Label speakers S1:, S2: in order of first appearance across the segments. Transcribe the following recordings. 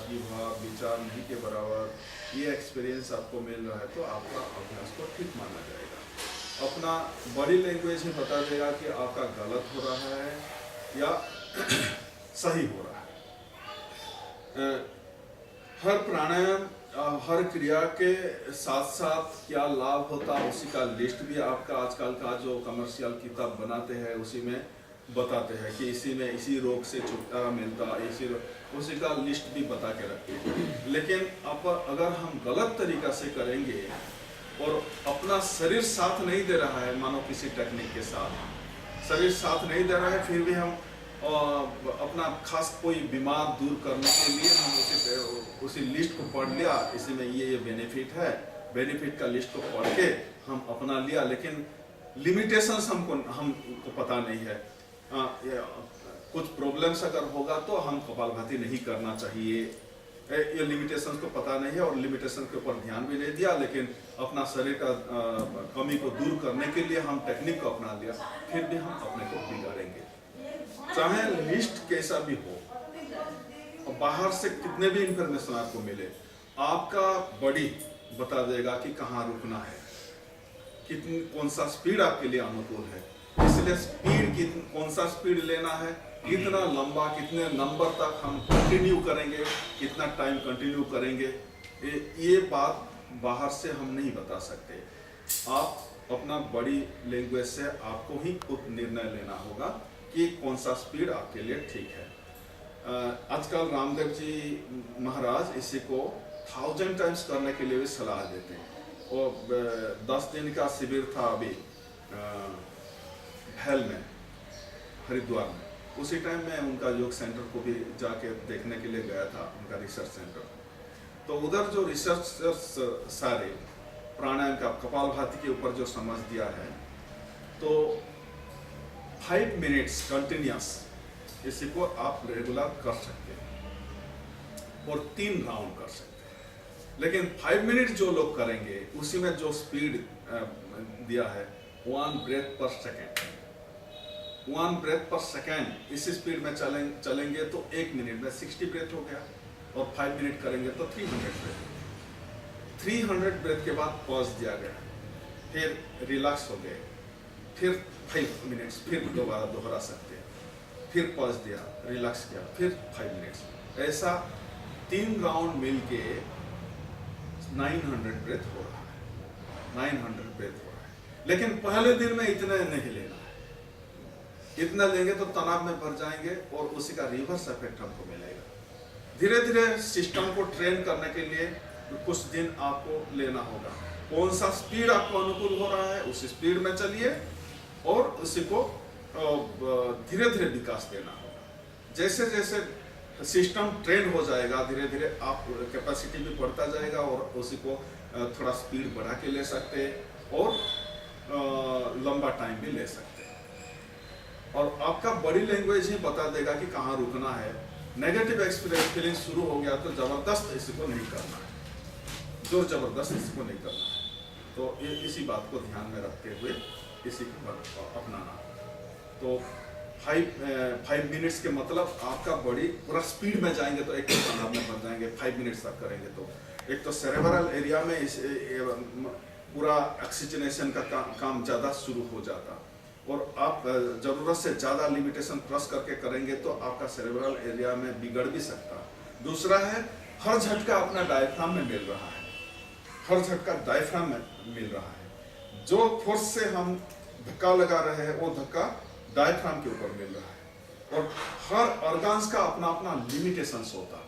S1: ताजगी भाव, विचार नहीं के बराबर, ये एक्सपीरियंस आपको मिल रहा है तो आपका अभ्यास को ठीक माना जाएगा। अपना बॉडी लैंग्वेज ही बता देगा कि आपका गलत हो रहा है या सही हो रहा है। हर प्राणायाम, हर क्रिया के साथ साथ क्या लाभ होता है उसी का लिस्ट भी आपका आजकल का जो कमर्शियल किताब बनाते हैं उसी में बताते हैं कि इसी में इसी रोग से छुटकारा मिलता, उसी का लिस्ट भी बता के रखते हैं। लेकिन अब अगर हम गलत तरीका से करेंगे और अपना शरीर साथ नहीं दे रहा है, मानो किसी टेक्निक के साथ शरीर साथ नहीं दे रहा है, फिर भी हम अपना खास कोई बीमार दूर करने के लिए हम उसी लिस्ट को पढ़ लिया, इसी में ये बेनिफिट है, बेनिफिट का लिस्ट को पढ़ के हम अपना लिया, लेकिन लिमिटेशंस हमको पता नहीं है। कुछ प्रॉब्लम्स अगर होगा तो हम कपालभाति नहीं करना चाहिए, ये लिमिटेशंस को पता नहीं है और लिमिटेशन के ऊपर ध्यान भी नहीं दिया, लेकिन अपना शरीर का कमी को दूर करने के लिए हम टेक्निक को अपना लिया, फिर भी हम अपने को बिगाड़ेंगे। चाहे लिस्ट कैसा भी हो और बाहर से कितने भी इंफॉर्मेशन आपको मिले, आपका बॉडी बता देगा कि कहाँ रुकना है, कितनी कौन सा स्पीड आपके लिए अनुकूल है। इसलिए स्पीड कौन सा स्पीड लेना है, कितना लंबा, कितने नंबर तक हम कंटिन्यू करेंगे, कितना टाइम कंटिन्यू करेंगे, ये बात बाहर से हम नहीं बता सकते। आप अपना बॉडी लैंग्वेज से आपको ही खुद निर्णय लेना होगा कि कौन सा स्पीड आपके लिए ठीक है। आजकल रामदेव जी महाराज इसी को 1000 टाइम्स करने के लिए भी सलाह देते हैं। और 10 दिन का शिविर था अभी भैल में, हरिद्वार में, उसी टाइम मैं उनका योग सेंटर को भी जाके देखने के लिए गया था, उनका रिसर्च सेंटर। तो उधर जो रिसर्चर्स सारे प्राणायाम का कपालभाति के ऊपर जो समझ दिया है, तो 5 मिनट्स कंटिन्यूस इसी को आप रेगुलर कर सकते हैं और 3 राउंड कर सकते हैं। लेकिन 5 मिनट जो लोग करेंगे उसी में जो स्पीड दिया है 1 ब्रेथ पर सेकेंड, 1 ब्रेथ पर सेकेंड, इसी स्पीड में चलेंगे तो 1 मिनट में 60 ब्रेथ हो गया, और 5 मिनट करेंगे तो 300 ब्रेथ। 300 ब्रेथ के बाद पॉज दिया गया, फिर रिलैक्स हो गए, फिर 5 मिनट्स, फिर दोबारा दोहरा सकते हैं, फिर पॉज दिया, रिलैक्स किया, फिर 5 मिनट्स, ऐसा 3 राउंड मिलके 900 ब्रेथ हो रहा है, 900 ब्रेथ हो रहा है। लेकिन पहले दिन में इतना नहीं लेना है, इतना लेंगे तो तनाव में भर जाएंगे और उसी का रिवर्स इफेक्ट हमको मिलेगा। धीरे धीरे सिस्टम को ट्रेन करने के लिए कुछ दिन आपको लेना होगा। कौन सा स्पीड आपको अनुकूल हो रहा है उस स्पीड में चलिए और उसी को धीरे धीरे विकास देना होगा। जैसे जैसे सिस्टम ट्रेन हो जाएगा, धीरे धीरे आप कैपेसिटी भी बढ़ता जाएगा और उसी को थोड़ा स्पीड बढ़ा के ले सकते हैं और लंबा टाइम भी ले सकते हैं। और आपका बॉडी लैंग्वेज ही बता देगा कि कहाँ रुकना है। नेगेटिव एक्सपीरियंस फीलिंग शुरू हो गया तो जबरदस्त इसी को नहीं करना है, जोर जबरदस्त इसी को नहीं करना है। तो इसी बात को ध्यान में रखते हुए इसी को अपनाना। तो 5 मिनट्स के मतलब आपका बॉडी पूरा स्पीड में जाएंगे तो एक तो तनाव में बन जाएंगे। 5 मिनट्स तक करेंगे तो एक तो सेरेब्रल एरिया में पूरा ऑक्सीजनेशन का काम ज़्यादा शुरू हो जाता, और आप ज़रूरत से ज़्यादा लिमिटेशन प्रेस करके करेंगे तो आपका सेरेब्रल एरिया में बिगड़ भी सकता। दूसरा है हर झटका अपना डायफ्राम में मिल रहा है, हर झटका डायफ्राम में मिल रहा है। जो फोर्स से हम धक्का लगा रहे हैं वो धक्का डायफ्राम के ऊपर मिल रहा है। और हर ऑर्गन्स का अपना अपना लिमिटेशंस होता।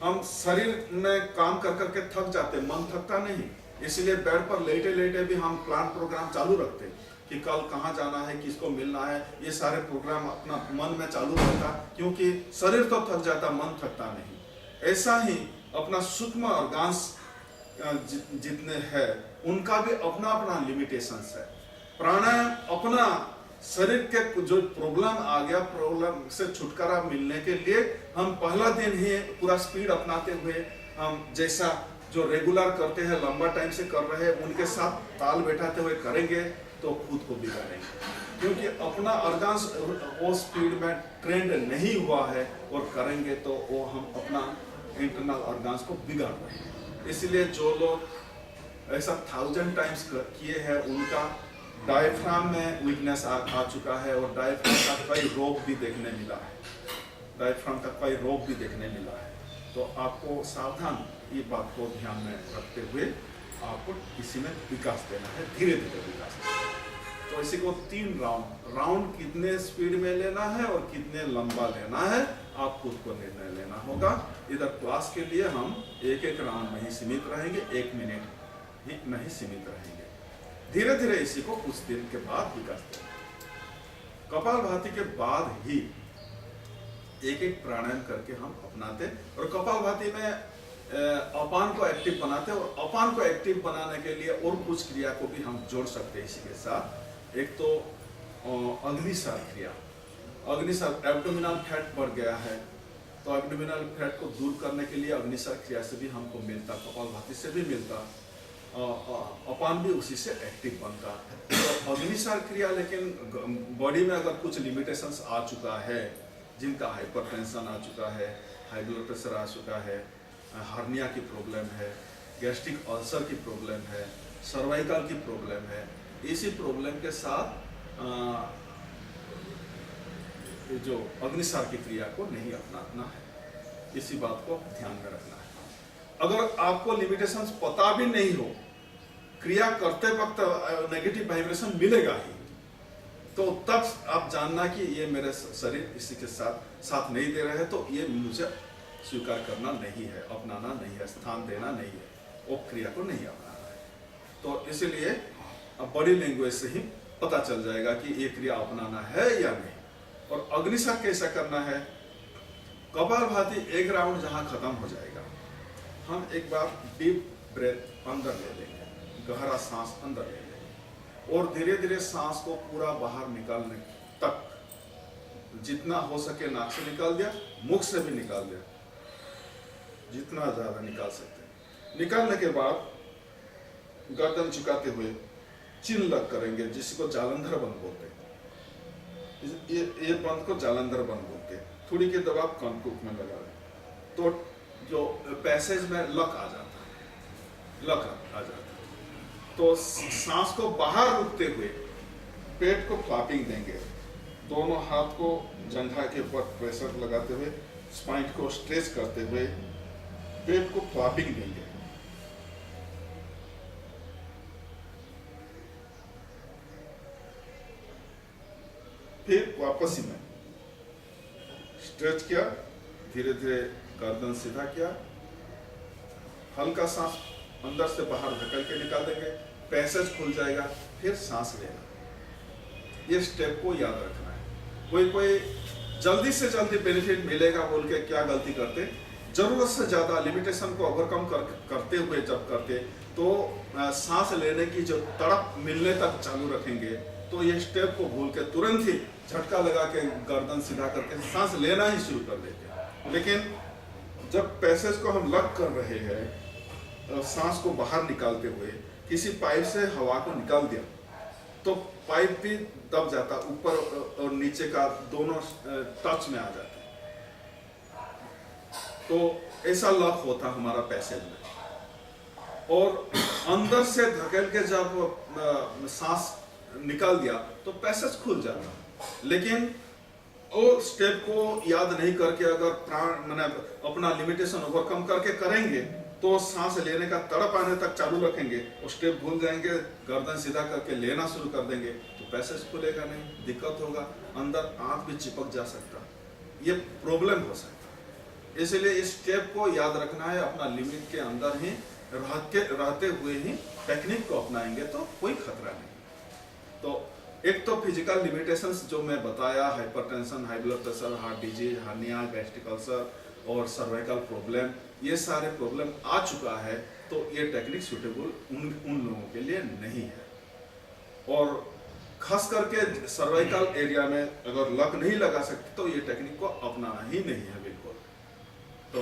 S1: हम शरीर में काम कर करके थक जाते, मन थकता नहीं, इसलिए बेड पर लेटे लेटे भी हम प्लान प्रोग्राम चालू रखते कि कल कहाँ जाना है, किसको मिलना है, ये सारे प्रोग्राम अपना मन में चालू रहता, क्योंकि शरीर तो थक जाता, मन थकता नहीं। ऐसा ही अपना सूक्ष्म ऑर्गन्स जितने हैं उनका भी अपना अपना लिमिटेशंस है। प्राणायाम अपना शरीर के जो प्रॉब्लम आ गया, प्रॉब्लम से छुटकारा मिलने के लिए हम पहला दिन ही पूरा स्पीड अपनाते हुए हम जैसा जो रेगुलर करते हैं, लंबा टाइम से कर रहे हैं, उनके साथ ताल बैठाते हुए करेंगे तो खुद को बिगाड़ेंगे, क्योंकि अपना ऑर्गन्स वो स्पीड में ट्रेंड नहीं हुआ है। और करेंगे तो वो हम अपना इंटरनल ऑर्गन्स को बिगाड़ रहे हैं। इसलिए जो लोग ऐसा 1000 टाइम्स किए हैं उनका डायफ्राम में वीकनेस आ चुका है और डायफ्राम का कई रोग भी देखने मिला है, डायफ्राम का कई रोग भी देखने मिला है। तो आपको सावधान ये बात को ध्यान में रखते हुए आपको इसी में विकास देना है, धीरे धीरे विकास देना है। तो इसी को 3 राउंड कितने स्पीड में लेना है और कितने लंबा लेना है आप खुद को निर्णय लेना होगा। इधर क्लास के लिए हम एक राउंड में ही सीमित रहेंगे, 1 मिनट ही नहीं सीमित रहेंगे। धीरे धीरे इसी को कुछ दिन के बाद विकास देंगे। कपालभाति के बाद ही एक प्राणायाम करके हम अपनाते और कपालभाति में अपान को एक्टिव बनाते हैं और अपान को एक्टिव बनाने के लिए और कुछ क्रिया को भी हम जोड़ सकते हैं इसी के साथ। एक तो अग्निसार क्रिया, अग्निसार एब्डोमिनल फैट बढ़ गया है तो एब्डोमिनल फैट को दूर करने के लिए अग्निसार क्रिया से भी हमको मिलता, कपालभाति से भी मिलता, अपान भी उसी से एक्टिव बनता। तो अग्निसार क्रिया, लेकिन बॉडी में अगर कुछ लिमिटेशंस आ चुका है, जिनका हाइपरटेंशन आ चुका है, हाई ब्लड प्रेशर आ चुका है, हार्निया की प्रॉब्लम है, गैस्ट्रिक अल्सर की प्रॉब्लम है, सर्वाइकल की प्रॉब्लम है, इसी प्रॉब्लम के साथ जो अग्निसार की क्रिया को नहीं अपनाना है, इसी बात को ध्यान में रखना है। अगर आपको लिमिटेशंस पता भी नहीं हो, क्रिया करते वक्त नेगेटिव वाइब्रेशन मिलेगा ही, तो तब आप जानना कि ये मेरे शरीर इसी के साथ नहीं दे रहे हैं, तो ये मुझे स्वीकार करना नहीं है, अपनाना नहीं है, स्थान देना नहीं है, वो क्रिया को नहीं अपनाना है। तो इसलिए बॉडी लैंग्वेज से ही पता चल जाएगा कि ये क्रिया अपनाना है या नहीं। और अग्निसार कैसा करना है, कपालभाति 1 राउंड जहां खत्म हो जाएगा, हम एक बार डीप ब्रेथ अंदर ले लेंगे, गहरा सांस अंदर ले लेंगे और धीरे धीरे सांस को पूरा बाहर निकालने तक, जितना हो सके नाक से निकाल दिया, मुख से भी निकाल दिया, जितना ज्यादा निकाल सकते हैं। निकालने के बाद गर्दन झुकाते हुए चिन लग करेंगे, जिसको जालंधर बंद बोलते हैं। ये बंद को जालंधर बंद बोलते हैं। थोड़ी के दबाव कंकुक में लगा दें तो जो पैसेज में लक आ जाता है, लक आ जाता है। तो सांस को बाहर रुकते हुए पेट को फ्लैपिंग देंगे, दोनों हाथ को जंघा के ऊपर प्रेशर लगाते हुए, स्पाइन को स्ट्रेच करते हुए पेट को फ्लैपिंग देंगे। फिर वापस ही में स्ट्रेच किया, धीरे धीरे गर्दन सीधा किया, हल्का सांस अंदर से बाहर धकेल के निकाल देंगे, पैसेज खुल जाएगा, फिर सांस लेना। ये स्टेप को याद रखना है। कोई जल्दी से जल्दी बेनिफिट मिलेगा बोल के क्या गलती करते, जरूरत से ज्यादा लिमिटेशन को ओवरकम करते हुए जब करते तो सांस लेने की जो तड़प मिलने तक चालू रखेंगे, तो ये स्टेप को भूल के तुरंत ही झटका लगा के गर्दन सीधा करके सांस लेना ही शुरू कर देते हैं। लेकिन जब पैसेज को हम लग कर रहे हैं, सांस को बाहर निकालते हुए किसी पाइप से हवा को निकाल दिया तो पाइप भी दब जाता, ऊपर और नीचे का दोनों टच में आ जाता। तो ऐसा लॉक होता हमारा पैसेज में, और अंदर से धकेल के जब सांस निकाल दिया तो पैसेज खुल जाता। लेकिन वो स्टेप को याद नहीं करके अगर प्राण मैंने अपना लिमिटेशन ओवरकम करके करेंगे तो सांस लेने का तड़प आने तक चालू रखेंगे, वो स्टेप भूल जाएंगे, गर्दन सीधा करके लेना शुरू कर देंगे तो पैसेज खुलेगा नहीं, दिक्कत होगा, अंदर आंख भी चिपक जा सकता, ये प्रॉब्लम हो सकता। इसलिए इस स्टेप को याद रखना है, अपना लिमिट के अंदर ही रहते हुए ही टेक्निक को अपनाएंगे तो कोई खतरा नहीं। तो एक तो फिजिकल लिमिटेशंस जो मैं बताया, hypertension, high blood pressure, heart disease, hernia, gastric ulcer और सर्वाइकल प्रॉब्लम, ये सारे प्रॉब्लम आ चुका है तो ये टेक्निक सूटेबल उन लोगों के लिए नहीं है। और खास करके सर्वाइकल एरिया में अगर लक नहीं लगा सकते तो ये टेक्निक को अपनाना ही नहीं है बिल्कुल। तो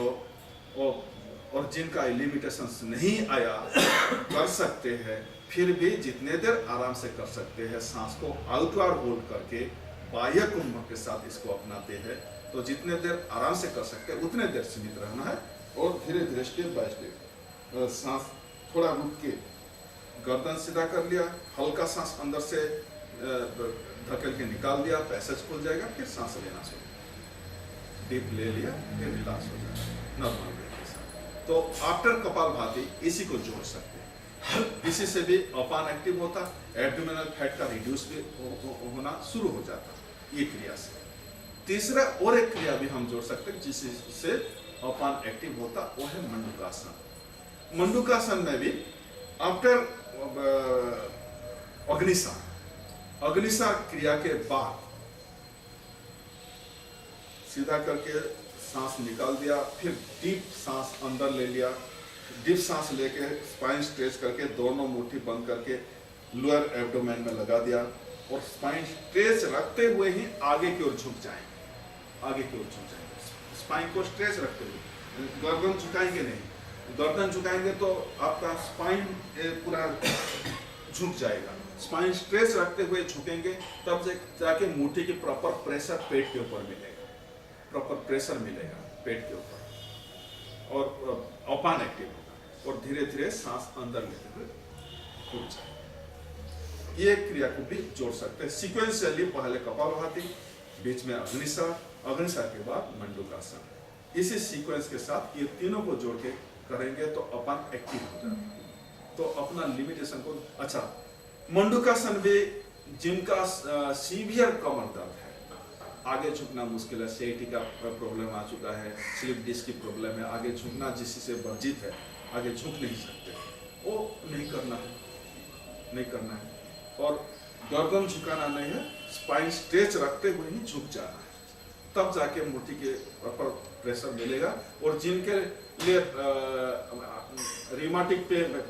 S1: और जिनका लिमिटेशंस नहीं आया कर सकते हैं, फिर भी जितने देर आराम से कर सकते हैं, सांस को आउटवर्ड होल्ड करके बाह्य कुंभ के साथ इसको अपनाते हैं, तो जितने देर आराम से कर सकते हैं उतने देर सीमित रहना है। और धीरे धीरे स्टेप बाय स्टेप सांस थोड़ा रुक के गर्दन सीधा कर लिया, हल्का सांस अंदर से धकेल के निकाल दिया, पैसेज खुल जाएगा, फिर सांस लेना शुरू, डीप ले लिया, फिर रिलैक्स हो जाएगा नॉर्मल ब्रेथ के साथ। तो आफ्टर कपालभाति इसी को जोड़ सकते हैं, इसी से भी अपान एक्टिव होता, एब्डोमिनल फैट का रिड्यूस भी होना शुरू हो जाता ये क्रिया से। तीसरा और एक क्रिया भी हम जोड़ सकते हैं जिससे अपान एक्टिव होता, वो है मंडूकासन। मंडूकासन में भी आफ्टर अग्निसार क्रिया के बाद सीधा करके सांस निकाल दिया, फिर डीप सांस अंदर ले लिया, डीप सांस लेके स्पाइन स्ट्रेच करके दोनों मुट्ठी बंद करके लोअर एब्डोमेन में लगा दिया और स्पाइन स्ट्रेच रखते हुए ही आगे की ओर झुक जाएंगे, आगे की ओर झुक जाएंगे, स्पाइन को स्ट्रेच रखते हुए, गर्दन झुकाएंगे नहीं, गर्दन झुकाएंगे तो आपका स्पाइन पूरा झुक जाएगा, स्पाइन स्ट्रेच रखते हुए झुकेंगे, तब जाके मुट्ठी की प्रॉपर प्रेशर पेट के ऊपर मिलेगा, प्रॉपर प्रेशर मिलेगा पेट के ऊपर और अपान एक्टिव होगा और धीरे धीरे सांस अंदर लेते हुए उठ जाए। ये क्रिया को भी जोड़ सकते हैं सीक्वेंशियली, पहले कपालभाति, बीच में अग्निसार, अग्निसार के बाद मंडूकासन। इसी सीक्वेंस के साथ ये तीनों को जोड़ के करेंगे तो अपान एक्टिव हो जाता है। तो अपना लिमिटेशन को, अच्छा मंडूकासन भी जिनका सीवियर कमर दर्द है, आगे झुकना मुश्किल है, सीआईटी का प्रॉब्लम आ चुका है, स्लिप डिस्क की प्रॉब्लम है, आगे झुकना जिससे वर्जित है, आगे झुक नहीं सकते, वो नहीं करना है, नहीं करना है। और गर्दन झुकाना नहीं है, स्पाइन स्ट्रेच रखते हुए ही झुक जाना है, तब जाके मुट्ठी के ऊपर प्रेशर मिलेगा। और जिनके लिए रिमाटिक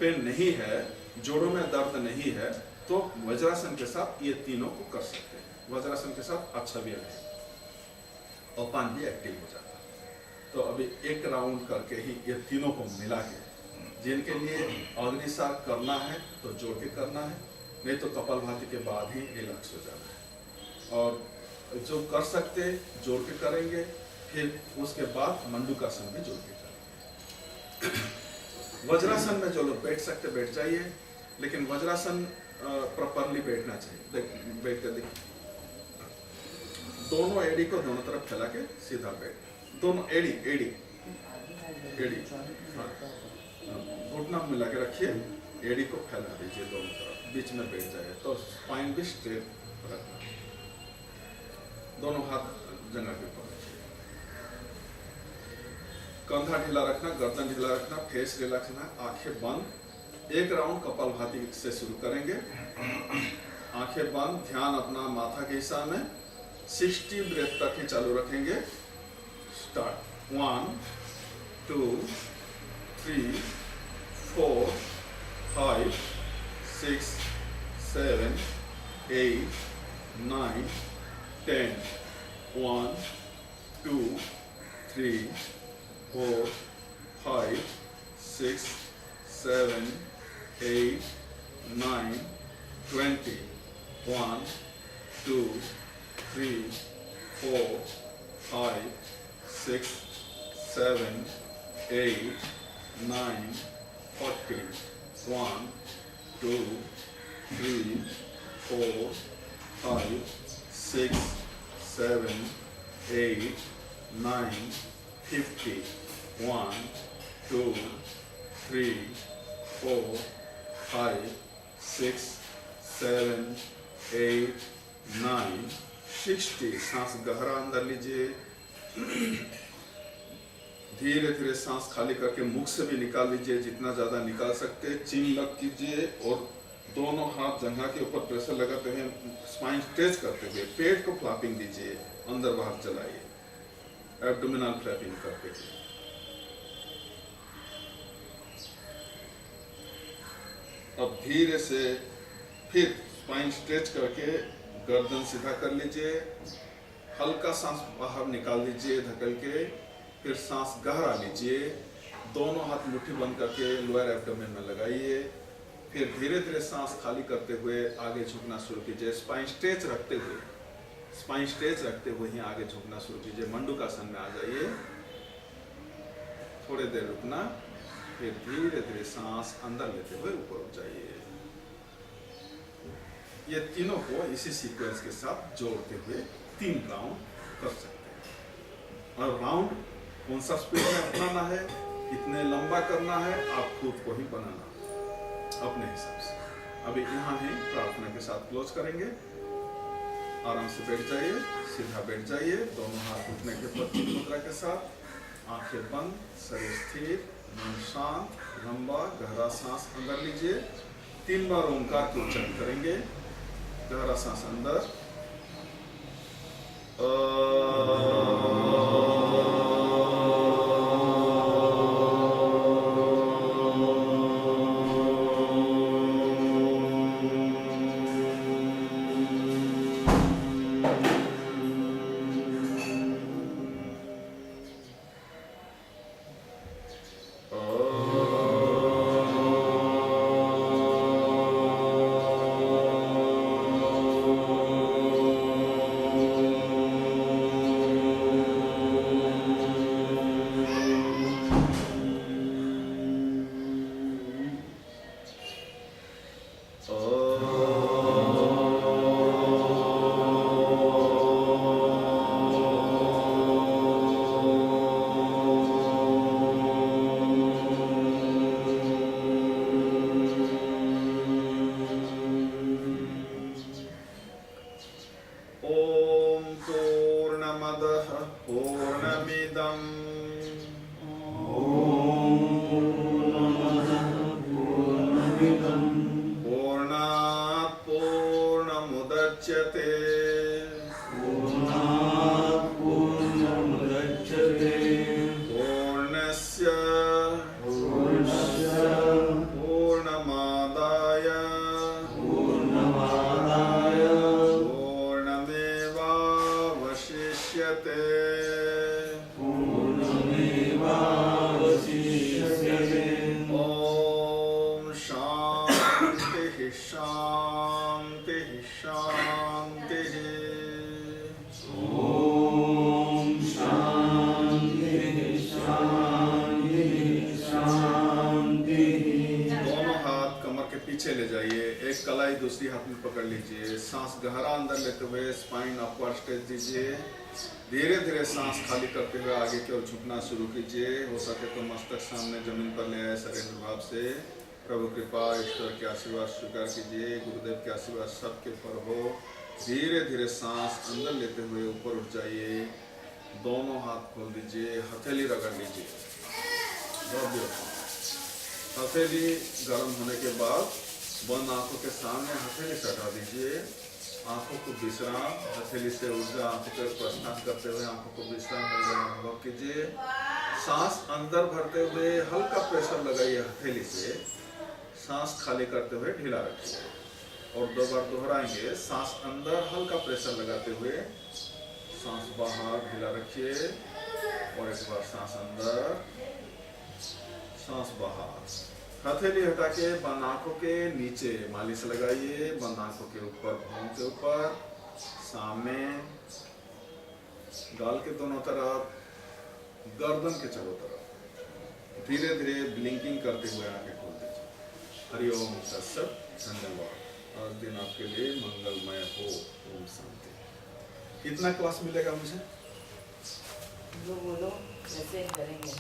S1: पेन नहीं है, जोड़ों में दर्द नहीं है, तो वज्रासन के साथ ये तीनों को कर सकते हैं। वज्रासन के साथ अच्छा भी है, अपान भी एक्टिव हो जाता है। तो अभी एक राउंड करके ही ये तीनों को मिला के, जिनके लिए अग्निसार करना है तो जोड़ के करना है, नहीं तो कपालभाति के बाद ही रिलैक्स हो जाना है। और जो कर सकते जोड़ के करेंगे, फिर उसके बाद मंडूकासन भी जोड़ के करेंगे। वज्रासन में जो लोग बैठ सकते बैठ जाइए, लेकिन वज्रासन प्रॉपरली बैठना चाहिए। बैठ कर देखिए, दोनों एड़ी को दोनों तरफ फैला के सीधा बैठ, दोनों एड़ी हाँ, घुटना मिला के रखिए, एड़ी को फैला दीजिए दोनों तरफ, बीच में बैठ जाए तो स्पाइन भी स्ट्रेट रखना, दोनों हाथ जंघा के ऊपर रखिए, कंधा ढीला रखना, गर्दन ढीला रखना, फेस रिलैक्स रखना, आंखें बंद। एक राउंड कपालभाति से शुरू करेंगे, आंखें बंद, ध्यान अपना माथा के हिस्सा में, 60 ब्रेथ तक ही चालू रखेंगे। स्टार्ट 1 2 3 4 5 6 7 8 9 10 1 2 3 4 5 6 7 8 9 20 1 2 3 4 5 6 7 8 9 40 1 2 3 4 5 6 7 8 9 50 1 2 3 4 5 6 7 8 9 60। सांस गहरा अंदर लीजिए, धीरे धीरे सांस खाली करके मुख से भी निकाल लीजिए, जितना ज्यादा निकाल सकते। चिन लग कीजिए और दोनों हाथ जंघा के ऊपर प्रेशर लगाते हैं, स्पाइन स्ट्रेच करते हुए पेट को फ्लैपिंग दीजिए, अंदर बाहर चलाइए, एब्डोमिनल फ्लैपिंग करते हुए। अब धीरे से फिर स्पाइन स्ट्रेच करके गर्दन सीधा कर लीजिए, हल्का सांस बाहर निकाल लीजिए धकेल के, फिर सांस गहरा लीजिए, दोनों हाथ मुट्ठी बंद करके लोअर एब्डोमेन में लगाइए, फिर धीरे धीरे सांस खाली करते हुए आगे झुकना शुरू कीजिए, स्पाइन स्ट्रेच रखते हुए, स्पाइन स्ट्रेच रखते हुए ही आगे झुकना शुरू कीजिए। मंडूकासन में आ जाइए, थोड़ी देर रुकना, फिर धीरे धीरे सांस अंदर लेते हुए ऊपर उठ जाइए। ये तीनों को इसी सीक्वेंस के साथ जोड़ते हुए 3 राउंड कर सकते हैं। और राउंड कौन सा स्पीड में अपनाना है, कितने लंबा करना है, आप खुद को ही बनाना अपने हिसाब से। अभी यहाँ ही प्रार्थना के साथ क्लोज करेंगे। आराम से बैठ जाइए, सीधा बैठ जाइए, दोनों हाथ घुटने के पत्ती मुद्रा के साथ, आंखें बंद, शरीर स्थिर, मन शांत, लंबा गहरा सांस अंदर लीजिए। 3 बार ओंकार को उच्चारण करेंगे। गहरा सांस अंदर, पीछे ले जाइए। एक कलाई दूसरी हाथ में पकड़ लीजिए। सांस गहरा अंदर लेते हुए स्पाइन अपवर्ड स्ट्रेच दीजिए। धीरे धीरे सांस खाली करते हुए आगे की ओर झुकना शुरू कीजिए। हो सके तो मस्तक सामने जमीन पर ले आए सरेंद्र भाव से। प्रभु कृपा ईश्वर के आशीर्वाद स्वीकार कीजिए। गुरुदेव के आशीर्वाद सबके ऊपर हो। धीरे धीरे सांस अंदर लेते हुए ऊपर उठ जाइए। दोनों हाथ खोल दीजिए, हथेली रगड़ लीजिए। हथेली गर्म होने के बाद बंद आंखों के सामने हथेली से हटा दीजिए। आंखों को विश्राम, हथेली से ऊर्जा आंखों पर प्रश्नास करते हुए आंखों को विश्राम अनुभव कीजिए। सांस अंदर भरते हुए हल्का प्रेशर लगाइए हथेली से। सांस खाली करते हुए ढीला रखिए और 2 बार दोहराएंगे। सांस अंदर हल्का प्रेशर लगाते हुए सांस बाहर ढीला रखिए और एक बार सांस अंदर, सांस बाहर। हथेली हटा के बंद आंखों के नीचे मालिश लगाइए। बंद आंखों के ऊपर, भौं के ऊपर, सामने, गाल के दोनों तरफ, गर्दन के चारों तरफ। धीरे धीरे ब्लिंकिंग करते हुए आंखें खोल दीजिए। हरिओम तत्सत। धन्यवाद। आज दिन आपके लिए मंगलमय हो। ओम शांति। कितना क्लास मिलेगा मुझे?
S2: जो बोलो वैसे करेंगे।